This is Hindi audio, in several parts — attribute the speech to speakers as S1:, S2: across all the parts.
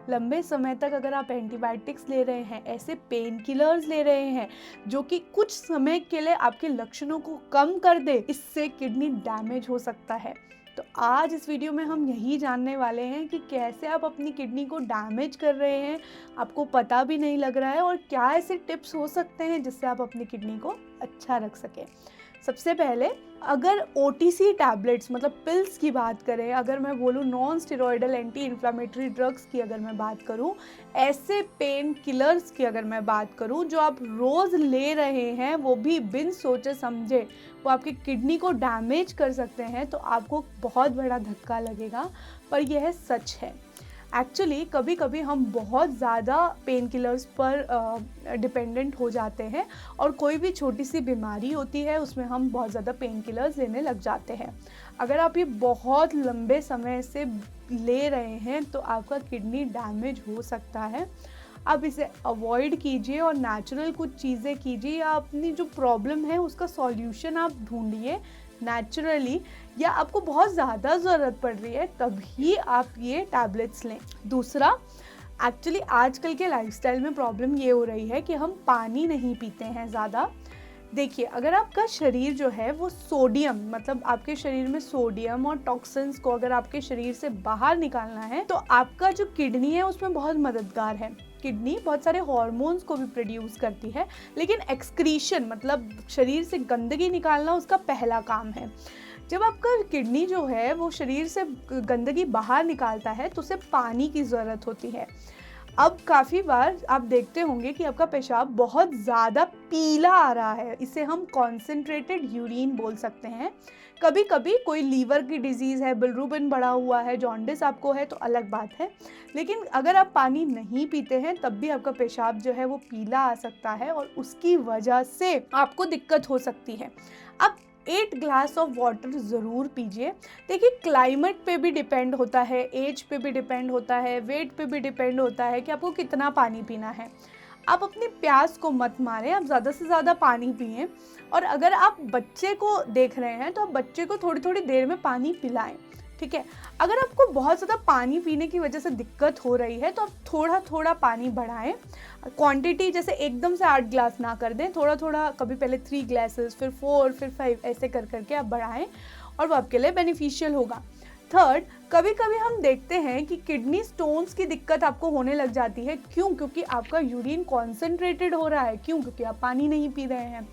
S1: लंबे समय तक अगर आप एंटीबायोटिक्स ले रहे हैं, ऐसे पेन किलर्स ले रहे हैं जो कि कुछ समय के लिए आपके लक्षणों को कम कर दे, इससे किडनी डैमेज हो सकता है। तो आज इस वीडियो में हम यही जानने वाले हैं कि कैसे आप अपनी किडनी को डैमेज कर रहे हैं, आपको पता भी नहीं लग रहा है, और क्या ऐसे टिप्स हो सकते हैं जिससे आप अपनी किडनी को अच्छा रख सकें। सबसे पहले, अगर ओटीसी टैबलेट्स मतलब पिल्स की बात करें, अगर मैं बोलूँ non steroidal anti inflammatory drugs की अगर मैं बात करूँ, ऐसे पेन किलर्स की अगर मैं बात करूँ जो आप रोज़ ले रहे हैं, वो भी बिन सोचे समझे वो आपकी किडनी को डैमेज कर सकते हैं, तो आपको बहुत बड़ा धक्का लगेगा, पर यह सच है। एक्चुअली कभी कभी हम बहुत ज़्यादा पेन किलर्स पर डिपेंडेंट हो जाते हैं, और कोई भी छोटी सी बीमारी होती है उसमें हम बहुत ज़्यादा पेन किलर्स लेने लग जाते हैं। अगर आप ये बहुत लंबे समय से ले रहे हैं तो आपका किडनी डैमेज हो सकता है। आप इसे अवॉइड कीजिए और नेचुरल कुछ चीज़ें कीजिए, या अपनी जो प्रॉब्लम है उसका सॉल्यूशन आप ढूंढिए नेचुरली, या आपको बहुत ज़्यादा ज़रूरत पड़ रही है तभी आप ये टैबलेट्स लें। दूसरा, एक्चुअली आजकल के लाइफस्टाइल में प्रॉब्लम ये हो रही है कि हम पानी नहीं पीते हैं ज़्यादा। देखिए, अगर आपका शरीर जो है वो सोडियम, मतलब आपके शरीर में सोडियम और टॉक्सिन्स को अगर आपके शरीर से बाहर निकालना है, तो आपका जो किडनी है उसमें बहुत मददगार है। किडनी बहुत सारे हार्मोन्स को भी प्रोड्यूस करती है, लेकिन एक्सक्रीशन मतलब शरीर से गंदगी निकालना उसका पहला काम है। जब आपका किडनी जो है वो शरीर से गंदगी बाहर निकालता है तो उसे पानी की ज़रूरत होती है। अब काफ़ी बार आप देखते होंगे कि आपका पेशाब बहुत ज़्यादा पीला आ रहा है, इसे हम कॉन्सेंट्रेटेड यूरिन बोल सकते हैं। कभी कभी कोई लीवर की डिजीज़ है, बिलिरुबिन बढ़ा हुआ है, जॉन्डिस आपको है तो अलग बात है, लेकिन अगर आप पानी नहीं पीते हैं तब भी आपका पेशाब जो है वो पीला आ सकता है, और उसकी वजह से आपको दिक्कत हो सकती है। अब 8 ग्लास ऑफ वाटर ज़रूर पीजिए। देखिए, क्लाइमेट पे भी डिपेंड होता है, एज पे भी डिपेंड होता है, वेट पे भी डिपेंड होता है कि आपको कितना पानी पीना है। आप अपनी प्यास को मत मारें, आप ज़्यादा से ज़्यादा पानी पिएं। और अगर आप बच्चे को देख रहे हैं तो आप बच्चे को थोड़ी थोड़ी देर में पानी पिलाएं, ठीक है। अगर आपको बहुत ज़्यादा पानी पीने की वजह से दिक्कत हो रही है तो आप थोड़ा थोड़ा पानी बढ़ाएं। क्वांटिटी जैसे एकदम से 8 ग्लास ना कर दें, थोड़ा थोड़ा, कभी पहले 3 ग्लासेस, फिर 4, फिर 5, ऐसे कर करके आप बढ़ाएं, और वो आपके लिए बेनिफिशियल होगा। थर्ड, कभी कभी हम देखते हैं कि किडनी स्टोन्स की दिक्कत आपको होने लग जाती है। क्यों? क्योंकि आपका यूरिन कॉन्सेंट्रेटेड हो रहा है। क्यों? क्योंकि आप पानी नहीं पी रहे हैं।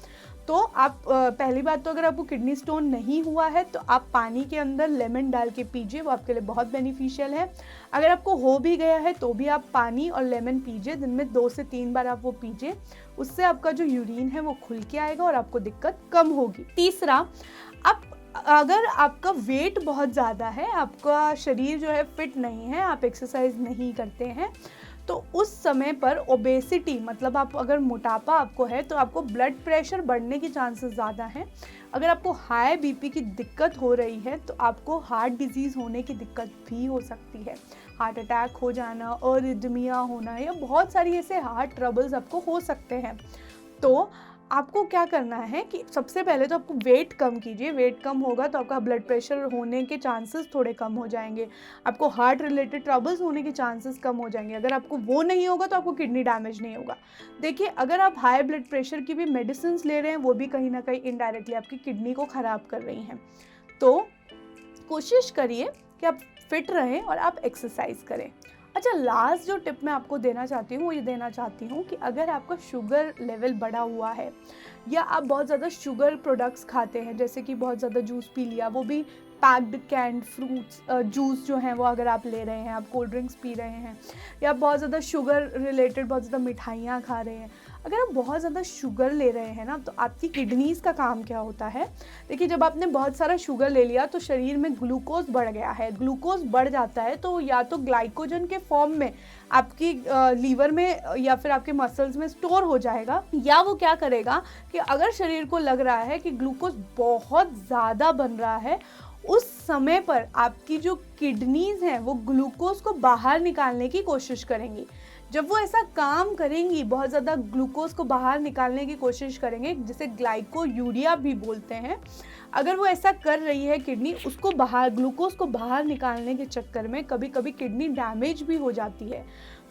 S1: तो आप पहली बात तो अगर आपको किडनी स्टोन नहीं हुआ है तो आप पानी के अंदर लेमन डाल के पीजिए, वो आपके लिए बहुत बेनिफिशियल है। अगर आपको हो भी गया है तो भी आप पानी और लेमन पीजिए, दिन में 2 से 3 बार आप वो पीजिए, उससे आपका जो यूरिन है वो खुल के आएगा और आपको दिक्कत कम होगी। तीसरा, आप अगर आपका वेट बहुत ज़्यादा है, आपका शरीर जो है फिट नहीं है, आप एक्सरसाइज नहीं करते हैं, तो उस समय पर ओबेसिटी मतलब आप अगर मोटापा आपको है तो आपको ब्लड प्रेशर बढ़ने की चांसेस ज़्यादा हैं। अगर आपको हाई बीपी की दिक्कत हो रही है तो आपको हार्ट डिजीज़ होने की दिक्कत भी हो सकती है, हार्ट अटैक हो जाना, अरिदमिया होना, या बहुत सारी ऐसे हार्ट ट्रबल्स आपको हो सकते हैं। तो आपको क्या करना है कि सबसे पहले तो आपको वेट कम कीजिए। वेट कम होगा तो आपका ब्लड प्रेशर होने के चांसेस थोड़े कम हो जाएंगे, आपको हार्ट रिलेटेड ट्रबल्स होने के चांसेस कम हो जाएंगे। अगर आपको वो नहीं होगा तो आपको किडनी डैमेज नहीं होगा। देखिए, अगर आप हाई ब्लड प्रेशर की भी मेडिसिन ले रहे हैं, वो भी कहीं ना कहीं इनडायरेक्टली आपकी किडनी को ख़राब कर रही हैं। तो कोशिश करिए कि आप फिट रहें और आप एक्सरसाइज करें। अच्छा, लास्ट जो टिप मैं आपको देना चाहती हूँ वो ये देना चाहती हूँ कि अगर आपका शुगर लेवल बढ़ा हुआ है, या आप बहुत ज़्यादा शुगर प्रोडक्ट्स खाते हैं, जैसे कि बहुत ज़्यादा जूस पी लिया, वो भी पैक्ड कैंड फ्रूट्स जूस जो हैं वो अगर आप ले रहे हैं, आप कोल्ड ड्रिंक्स पी रहे हैं, या बहुत ज़्यादा शुगर रिलेटेड बहुत ज़्यादा मिठाइयाँ खा रहे हैं, अगर आप बहुत ज़्यादा शुगर ले रहे हैं ना, तो आपकी किडनीज़ का काम क्या होता है। देखिए, जब आपने बहुत सारा शुगर ले लिया तो शरीर में ग्लूकोज बढ़ गया है। ग्लूकोज बढ़ जाता है तो या तो ग्लाइकोजन के फॉर्म में आपकी लीवर में या फिर आपके मसल्स में स्टोर हो जाएगा, या वो क्या करेगा कि अगर शरीर को लग रहा है कि ग्लूकोज बहुत ज़्यादा बन रहा है, उस समय पर आपकी जो किडनीज हैं वो ग्लूकोज को बाहर निकालने की कोशिश करेंगी। जब वो ऐसा काम करेंगी, बहुत ज़्यादा ग्लूकोज को बाहर निकालने की कोशिश करेंगे, जिसे ग्लाइकोयूरिया भी बोलते हैं, अगर वो ऐसा कर रही है किडनी, उसको बाहर, ग्लूकोज को बाहर निकालने के चक्कर में कभी कभी किडनी डैमेज भी हो जाती है।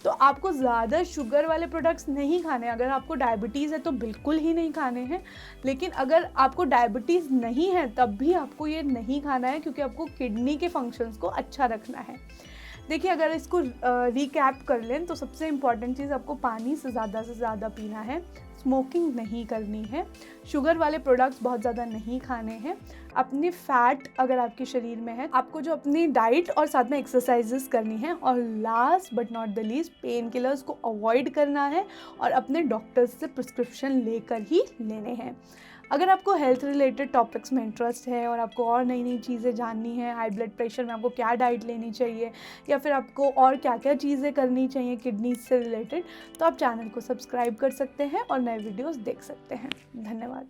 S1: तो आपको ज़्यादा शुगर वाले प्रोडक्ट्स नहीं खाने। अगर आपको डायबिटीज़ है तो बिल्कुल ही नहीं खाने हैं, लेकिन अगर आपको डायबिटीज़ नहीं है तब भी आपको ये नहीं खाना है, क्योंकि आपको किडनी के फंक्शंस को अच्छा रखना है। देखिए, अगर इसको रिकैप कर लें तो सबसे इम्पॉर्टेंट चीज़, आपको पानी से ज़्यादा पीना है, स्मोकिंग नहीं करनी है, शुगर वाले प्रोडक्ट्स बहुत ज़्यादा नहीं खाने हैं, अपनी फैट अगर आपके शरीर में है, आपको जो अपनी डाइट और साथ में एक्सरसाइजेस करनी है, और last but not the least, pain killers को अवॉइड करना है और अपने डॉक्टर्स से प्रिस्क्रिप्शन लेकर ही लेने हैं। अगर आपको हेल्थ रिलेटेड टॉपिक्स में इंटरेस्ट है और आपको और नई नई चीज़ें जाननी है, हाई ब्लड प्रेशर में आपको क्या डाइट लेनी चाहिए, या फिर आपको और क्या क्या चीज़ें करनी चाहिए किडनी से रिलेटेड, तो आप चैनल को सब्सक्राइब कर सकते हैं और नए वीडियोस देख सकते हैं। धन्यवाद।